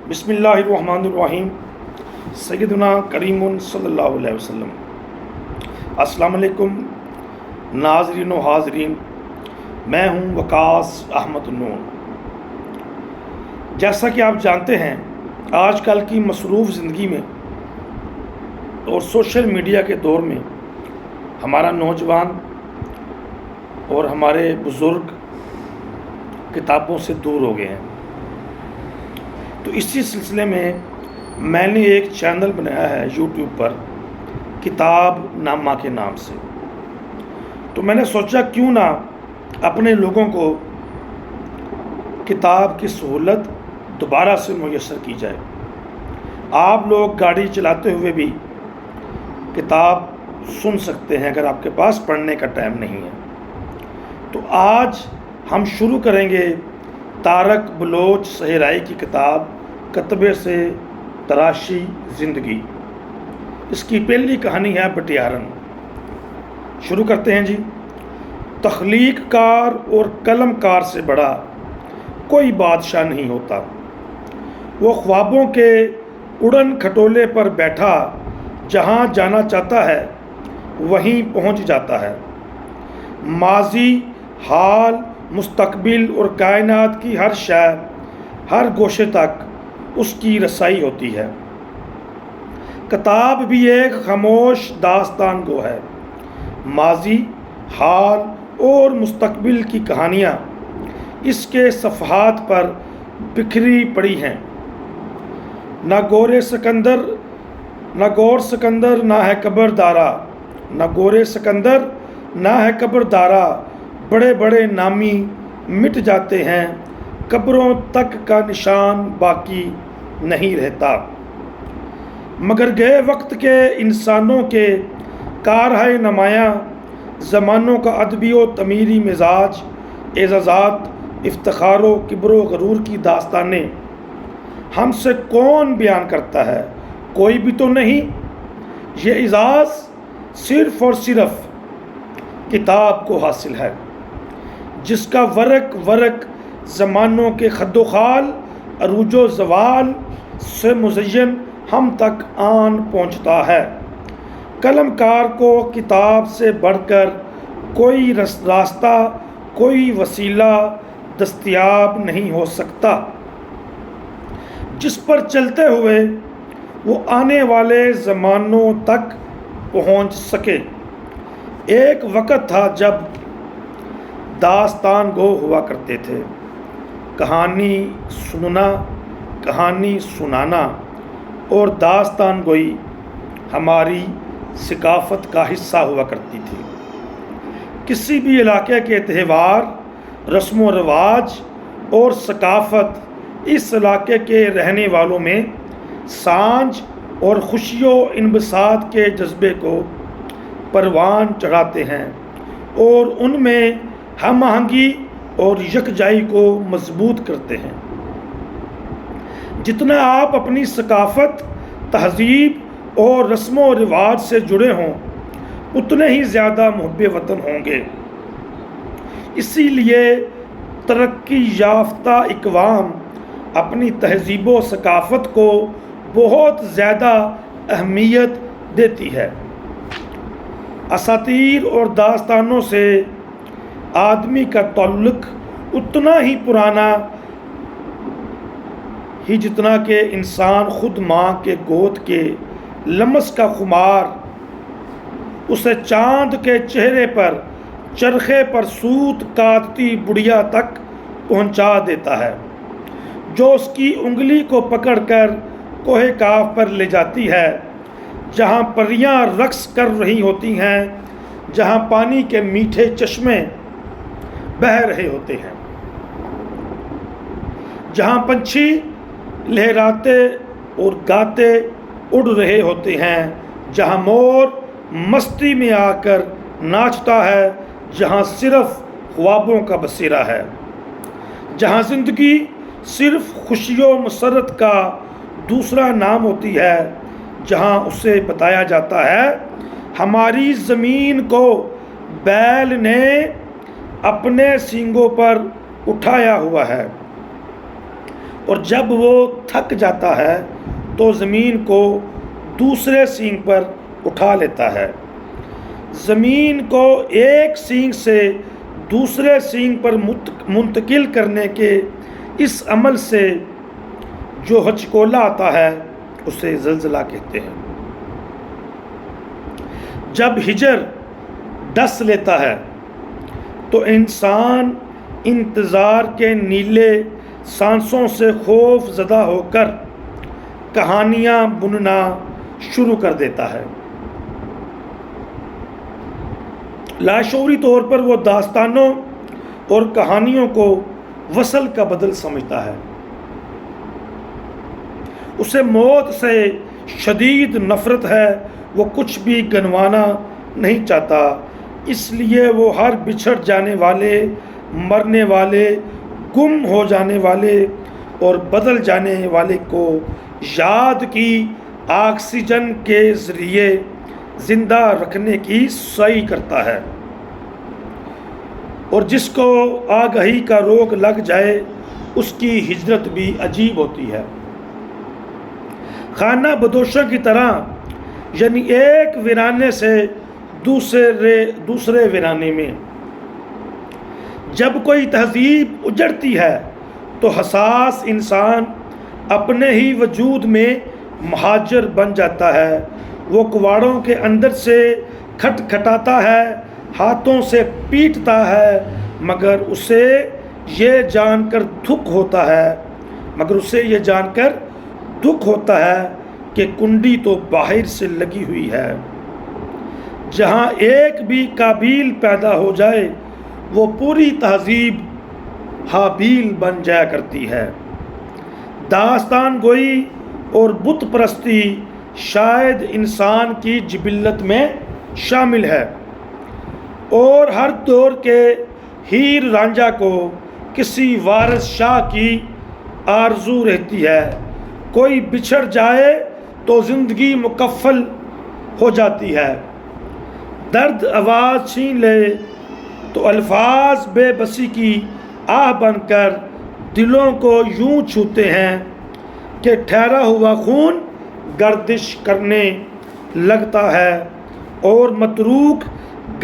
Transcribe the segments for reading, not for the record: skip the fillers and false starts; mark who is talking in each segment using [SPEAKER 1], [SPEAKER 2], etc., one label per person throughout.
[SPEAKER 1] بسم اللہ الرحمن الرحیم سیدنا کریم صلی اللہ علیہ وسلم۔ السلام علیکم ناظرین و حاضرین، میں ہوں وقاص احمد النون۔ جیسا کہ آپ جانتے ہیں، آج کل کی مصروف زندگی میں اور سوشل میڈیا کے دور میں ہمارا نوجوان اور ہمارے بزرگ کتابوں سے دور ہو گئے ہیں۔ تو اسی سلسلے میں نے ایک چینل بنایا ہے یوٹیوب پر، کتاب نامہ کے نام سے۔ تو میں نے سوچا کیوں نہ اپنے لوگوں کو کتاب کی سہولت دوبارہ سے میسر کی جائے۔ آپ لوگ گاڑی چلاتے ہوئے بھی کتاب سن سکتے ہیں اگر آپ کے پاس پڑھنے کا ٹائم نہیں ہے۔ تو آج ہم شروع کریں گے طارق بلوچ صحرائی کی کتاب کتبے سے تراشی زندگی۔ اس کی پہلی کہانی ہے بٹیارن۔ شروع کرتے ہیں جی۔ تخلیق کار اور قلم کار سے بڑا کوئی بادشاہ نہیں ہوتا۔ وہ خوابوں کے اڑن کھٹولے پر بیٹھا جہاں جانا چاہتا ہے وہیں پہنچ جاتا ہے۔ ماضی، حال، مستقبل اور کائنات کی ہر شے، ہر گوشے تک اس کی رسائی ہوتی ہے۔ کتاب بھی ایک خاموش داستان گو ہے۔ ماضی، حال اور مستقبل کی کہانیاں اس کے صفحات پر بکھری پڑی ہیں۔ نہ گور سکندر نہ ہے قبر دارا، نہ گور سکندر نہ ہے قبر دارا، بڑے بڑے نامی مٹ جاتے ہیں، قبروں تک کا نشان باقی نہیں رہتا۔ مگر گئے وقت کے انسانوں کے کارہائے نمایاں، زمانوں کا ادبی و تمیری مزاج، اعزازات، افتخار و کبر و غرور کی داستانیں ہم سے کون بیان کرتا ہے؟ کوئی بھی تو نہیں۔ یہ اعزاز صرف اور صرف کتاب کو حاصل ہے، جس کا ورق ورق زمانوں کے خد و خال، عروج و زوال سے مزین ہم تک آن پہنچتا ہے۔ قلم کار کو کتاب سے بڑھ کر کوئی راستہ، کوئی وسیلہ دستیاب نہیں ہو سکتا جس پر چلتے ہوئے وہ آنے والے زمانوں تک پہنچ سکے۔ ایک وقت تھا جب داستان گو ہوا کرتے تھے۔ کہانی سننا، کہانی سنانا اور داستان گوئی ہماری ثقافت کا حصہ ہوا کرتی تھی۔ کسی بھی علاقے کے تہوار، رسم و رواج اور ثقافت اس علاقے کے رہنے والوں میں سانجھ اور خوشی و انبساط کے جذبے کو پروان چڑھاتے ہیں اور ان میں ہم آہنگی اور یکجائی کو مضبوط کرتے ہیں۔ جتنا آپ اپنی ثقافت، تہذیب اور رسم و رواج سے جڑے ہوں، اتنے ہی زیادہ محب وطن ہوں گے۔ اسی لیے ترقی یافتہ اقوام اپنی تہذیب و ثقافت کو بہت زیادہ اہمیت دیتی ہے۔ اساطیر اور داستانوں سے آدمی کا تعلق اتنا ہی پرانا ہی جتنا کہ انسان خود ماں کے گود کے لمس کا خمار اسے چاند کے چہرے پر چرخے پر سوت کاٹتی بڑھیا تک پہنچا دیتا ہے، جو اس کی انگلی کو پکڑ کر کوہ کاف پر لے جاتی ہے، جہاں پریاں رقص کر رہی ہوتی ہیں، جہاں پانی کے میٹھے چشمے بہہ رہے ہوتے ہیں، جہاں پنچھی لہراتے اور گاتے اڑ رہے ہوتے ہیں، جہاں مور مستی میں آ کر ناچتا ہے، جہاں صرف خوابوں کا بسیرا ہے، جہاں زندگی صرف خوشی و مسرت کا دوسرا نام ہوتی ہے، جہاں اسے بتایا جاتا ہے ہماری زمین کو بیل نے اپنے سینگوں پر اٹھایا ہوا ہے، اور جب وہ تھک جاتا ہے تو زمین کو دوسرے سینگ پر اٹھا لیتا ہے۔ زمین کو ایک سینگ سے دوسرے سینگ پر منتقل کرنے کے اس عمل سے جو ہچکولا آتا ہے اسے زلزلہ کہتے ہیں۔ جب ہجر ڈس لیتا ہے تو انسان انتظار کے نیلے سانسوں سے خوف زدہ ہو کر کہانیاں بننا شروع کر دیتا ہے۔ لاشعوری طور پر وہ داستانوں اور کہانیوں کو وصل کا بدل سمجھتا ہے۔ اسے موت سے شدید نفرت ہے، وہ کچھ بھی گنوانا نہیں چاہتا، اس لیے وہ ہر بچھڑ جانے والے، مرنے والے، گم ہو جانے والے اور بدل جانے والے کو یاد کی آکسیجن کے ذریعے زندہ رکھنے کی سعی کرتا ہے، اور جس کو آگہی کا روگ لگ جائے اس کی ہجرت بھی عجیب ہوتی ہے۔ خانہ بدوشوں کی طرح، یعنی ایک ویرانے سے دوسرے ویرانے میں۔ جب کوئی تہذیب اجڑتی ہے تو حساس انسان اپنے ہی وجود میں مہاجر بن جاتا ہے۔ وہ کواڑوں کے اندر سے کھٹکھٹاتا ہے، ہاتھوں سے پیٹتا ہے، مگر اسے یہ جان کر دکھ ہوتا ہے کہ کنڈی تو باہر سے لگی ہوئی ہے۔ جہاں ایک بھی قابیل پیدا ہو جائے وہ پوری تہذیب حابیل بن جایا کرتی ہے۔ داستان گوئی اور بت پرستی شاید انسان کی جبلت میں شامل ہے، اور ہر دور کے ہیر رانجھا کو کسی وارث شاہ کی آرزو رہتی ہے۔ کوئی بچھڑ جائے تو زندگی مکفل ہو جاتی ہے، درد آواز چھین لے تو الفاظ بے بسی کی آہ بن کر دلوں کو یوں چھوتے ہیں کہ ٹھہرا ہوا خون گردش کرنے لگتا ہے، اور متروک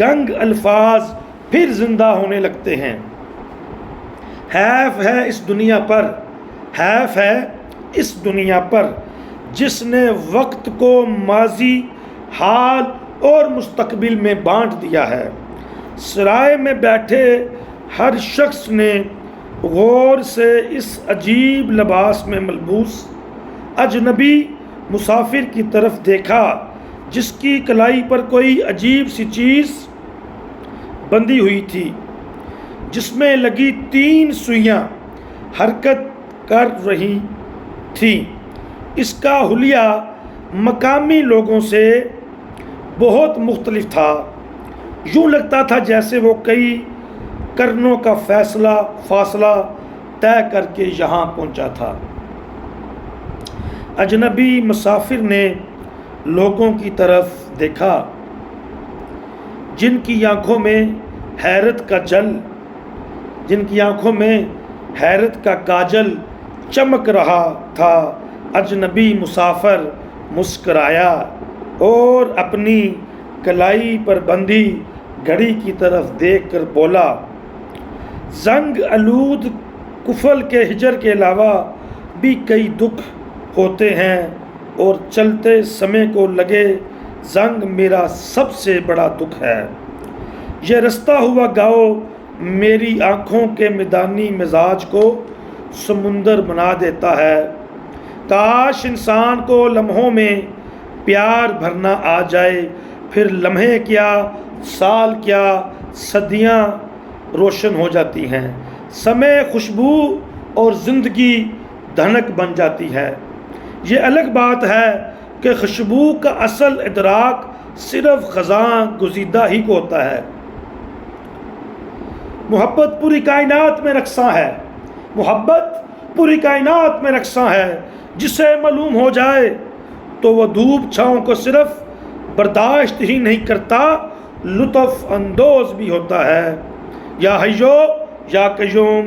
[SPEAKER 1] گنگ الفاظ پھر زندہ ہونے لگتے ہیں۔ حیف ہے اس دنیا پر جس نے وقت کو ماضی، حال اور مستقبل میں بانٹ دیا ہے۔ سرائے میں بیٹھے ہر شخص نے غور سے اس عجیب لباس میں ملبوس اجنبی مسافر کی طرف دیکھا، جس کی کلائی پر کوئی عجیب سی چیز بندھی ہوئی تھی، جس میں لگی 3 سوئیاں حرکت کر رہی تھیں۔ اس کا حلیہ مقامی لوگوں سے بہت مختلف تھا، یوں لگتا تھا جیسے وہ کئی قرنوں کا فاصلہ طے کر کے یہاں پہنچا تھا۔ اجنبی مسافر نے لوگوں کی طرف دیکھا جن کی آنکھوں میں حیرت کا کاجل چمک رہا تھا۔ اجنبی مسافر مسکرایا اور اپنی کلائی پر بندھی گھڑی کی طرف دیکھ کر بولا، زنگ آلود کفل کے ہجر کے علاوہ بھی کئی دکھ ہوتے ہیں، اور چلتے سمے کو لگے زنگ میرا سب سے بڑا دکھ ہے۔ یہ رستا ہوا گاؤں میری آنکھوں کے میدانی مزاج کو سمندر بنا دیتا ہے۔ کاش انسان کو لمحوں میں پیار بھرنا آ جائے، پھر لمحے کیا، سال کیا، صدیاں روشن ہو جاتی ہیں، سمے خوشبو اور زندگی دھنک بن جاتی ہے۔ یہ الگ بات ہے کہ خوشبو کا اصل ادراک صرف خزاں گزیدہ ہی کو ہوتا ہے۔ محبت پوری کائنات میں رقصاں ہے، جسے معلوم ہو جائے تو وہ دھوپ چھاؤں کو صرف برداشت ہی نہیں کرتا، لطف اندوز بھی ہوتا ہے۔ یا حیو یا قیوم